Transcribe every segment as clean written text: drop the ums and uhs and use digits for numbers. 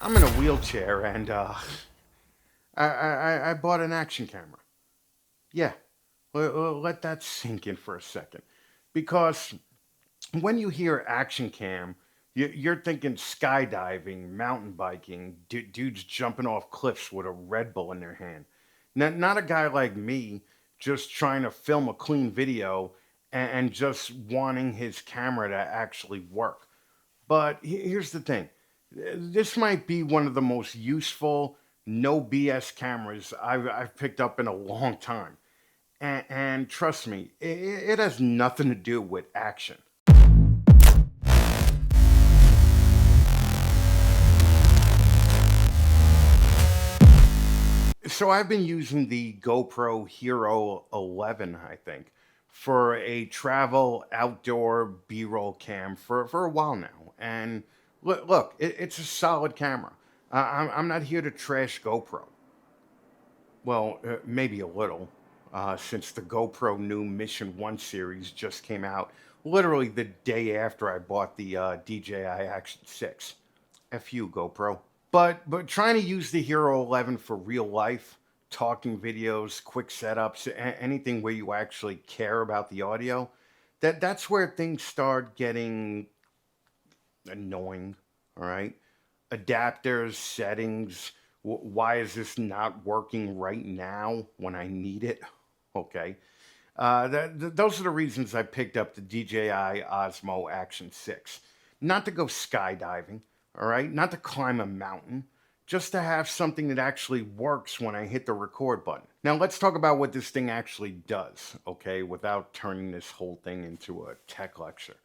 I'm in a wheelchair and I bought an action camera. Yeah, let that sink in for a second. Because when you hear action cam, you're thinking skydiving, mountain biking, dudes jumping off cliffs with a Red Bull in their hand. Not a guy like me just trying to film a clean video and just wanting his camera to actually work. But here's the thing, this might be one of the most useful, no BS cameras I've picked up in a long time. And trust me, it has nothing to do with action. So I've been using the GoPro Hero 11, I think, for a travel outdoor B-roll cam for a while now. And look, it's a solid camera. I'm not here to trash GoPro. Well, maybe a little, since the GoPro new Mission 1 series just came out literally the day after I bought the DJI Action 6. F you, GoPro. But trying to use the Hero 11 for real life, talking videos, quick setups, anything where you actually care about the audio, that's where things start getting annoying. All right, adapters, settings. Why is this not working right now when I need it? Okay. Those are the reasons I picked up the DJI Osmo Action 6. Not to go skydiving, all right? Not to climb a mountain, just to have something that actually works when I hit the record button. Now, let's talk about what this thing actually does, okay, without turning this whole thing into a tech lecture.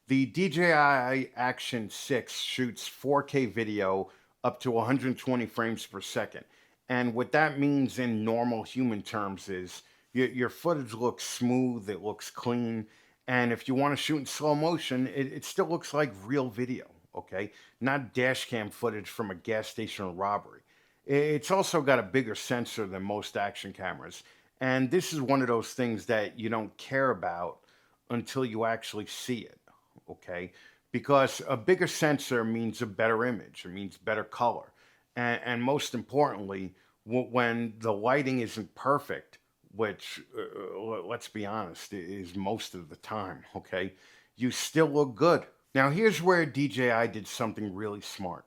The DJI Action 6 shoots 4K video up to 120 frames per second. And what that means in normal human terms is your footage looks smooth, it looks clean, and if you want to shoot in slow motion, it still looks like real video, okay? Not dash cam footage from a gas station robbery. It's also got a bigger sensor than most action cameras, and this is one of those things that you don't care about until you actually see it, okay? Because a bigger sensor means a better image, it means better color. And most importantly, when the lighting isn't perfect, which, let's be honest, is most of the time, okay, you still look good. Now, here's where DJI did something really smart.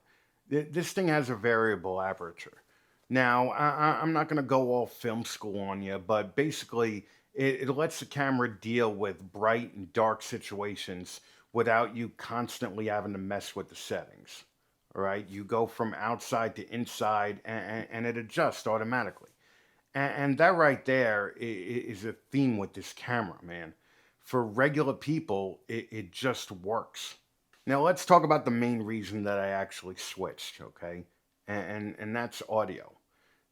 This thing has a variable aperture. Now, I'm not going to go all film school on you, but basically, it lets the camera deal with bright and dark situations without you constantly having to mess with the settings. All right, you go from outside to inside, and it adjusts automatically. And that right there is a theme with this camera, man. For regular people, it just works. Now let's talk about the main reason that I actually switched, okay? And that's audio.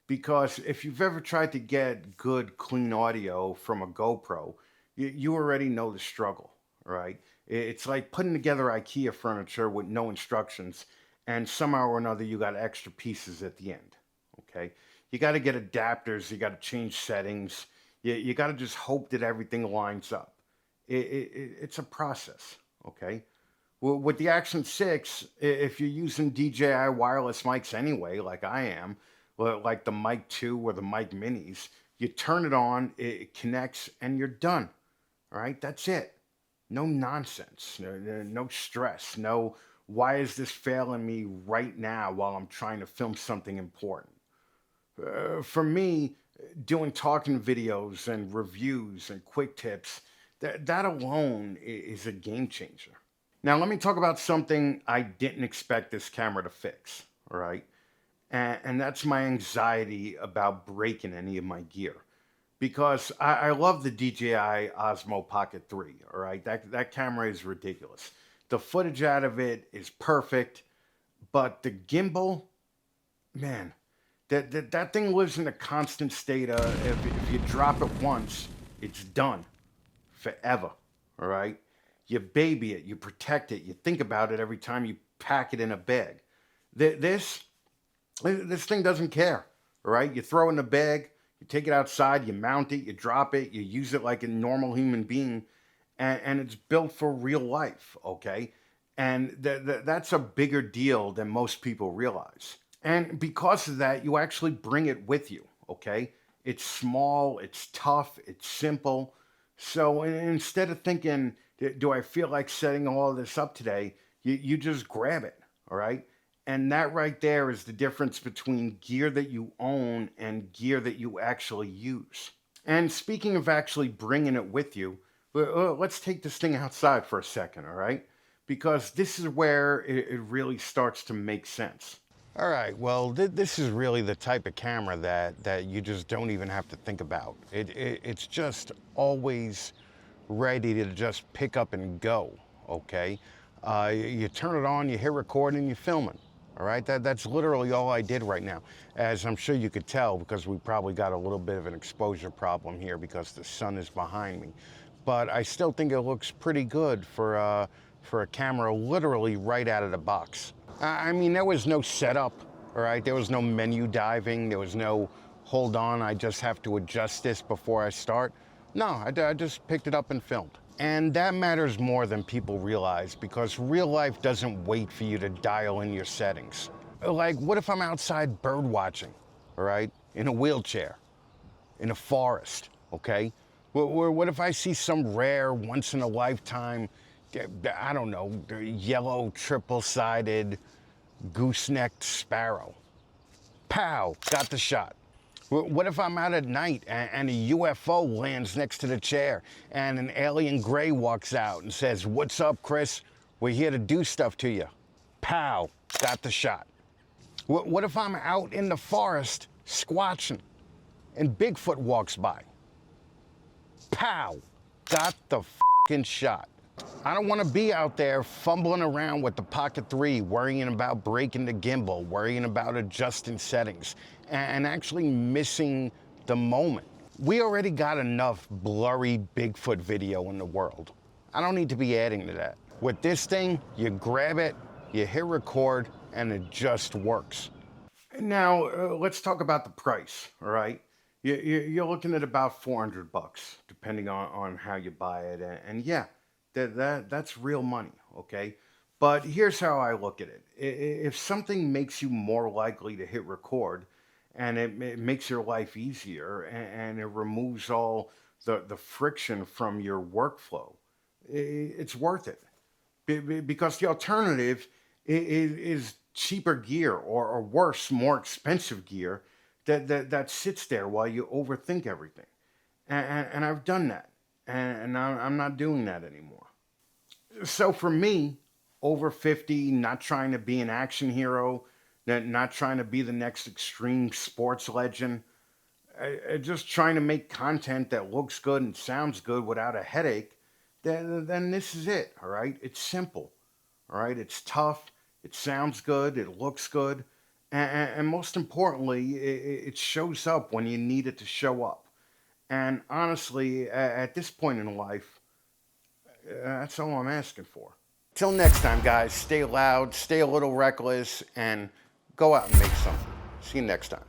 Because if you've ever tried to get good, clean audio from a GoPro, you already know the struggle, right? It's like putting together IKEA furniture with no instructions, and somehow or another you got extra pieces at the end, okay? You got to get adapters, you got to change settings, you got to just hope that everything lines up. It's a process, okay? Well, with the Action 6, if you're using DJI wireless mics anyway, like I am, like the Mic 2 or the Mic Minis, you turn it on, it connects, and you're done. All right, that's it. No nonsense, no stress, no why is this failing me right now while I'm trying to film something important. For me, doing talking videos and reviews and quick tips, that alone is a game changer. Now, let me talk about something I didn't expect this camera to fix, all right? And that's my anxiety about breaking any of my gear. Because I love the DJI Osmo Pocket 3, all right? That camera is ridiculous. The footage out of it is perfect, but the gimbal, man, that thing lives in a constant state of if you drop it once, it's done forever. All right, you baby it, you protect it, you think about it every time you pack it in a bag. This this thing doesn't care. All right, you throw it in a bag, you take it outside, you mount it, you drop it, you use it like a normal human being, and it's built for real life. Okay, And that's a bigger deal than most people realize. And because of that, you actually bring it with you, okay? It's small, it's tough, it's simple. So instead of thinking, do I feel like setting all this up today? You just grab it, all right? And that right there is the difference between gear that you own and gear that you actually use. And speaking of actually bringing it with you, let's take this thing outside for a second, all right? Because this is where it really starts to make sense. All right, well, this is really the type of camera that you just don't even have to think about. It's just always ready to just pick up and go, okay? You turn it on, you hit record, and you film it, all right? That's literally all I did right now, as I'm sure you could tell because we probably got a little bit of an exposure problem here because the sun is behind me. But I still think it looks pretty good for a camera literally right out of the box. I mean, there was no setup, all right? There was no menu diving. There was no, hold on, I just have to adjust this before I start. No, I just picked it up and filmed. And that matters more than people realize because real life doesn't wait for you to dial in your settings. Like, what if I'm outside bird watching, all right? In a wheelchair, in a forest, okay? What if I see some rare, once in a lifetime, I don't know, yellow triple-sided goosenecked sparrow? Pow, got the shot. What if I'm out at night and a UFO lands next to the chair and an alien gray walks out and says, "What's up, Chris? We're here to do stuff to you." Pow, got the shot. What if I'm out in the forest squatching and Bigfoot walks by? Pow, got the fucking shot. I don't want to be out there fumbling around with the Pocket 3, worrying about breaking the gimbal, worrying about adjusting settings, and actually missing the moment. We already got enough blurry Bigfoot video in the world. I don't need to be adding to that. With this thing, you grab it, you hit record, and it just works. Now, let's talk about the price, all right? You're looking at about 400 bucks, depending on how you buy it. And yeah, that's real money, okay? But here's how I look at it. If something makes you more likely to hit record and it makes your life easier and it removes all the friction from your workflow, it's worth it. Because the alternative is cheaper gear or worse, more expensive gear that sits there while you overthink everything. And I've done that. And I'm not doing that anymore. So for me, over 50, not trying to be an action hero, not trying to be the next extreme sports legend, just trying to make content that looks good and sounds good without a headache, then this is it, all right? It's simple, all right? It's tough, it sounds good, it looks good, and most importantly, it shows up when you need it to show up. And honestly, at this point in life, that's all I'm asking for. Till next time, guys, stay loud, stay a little reckless, and go out and make something. See you next time.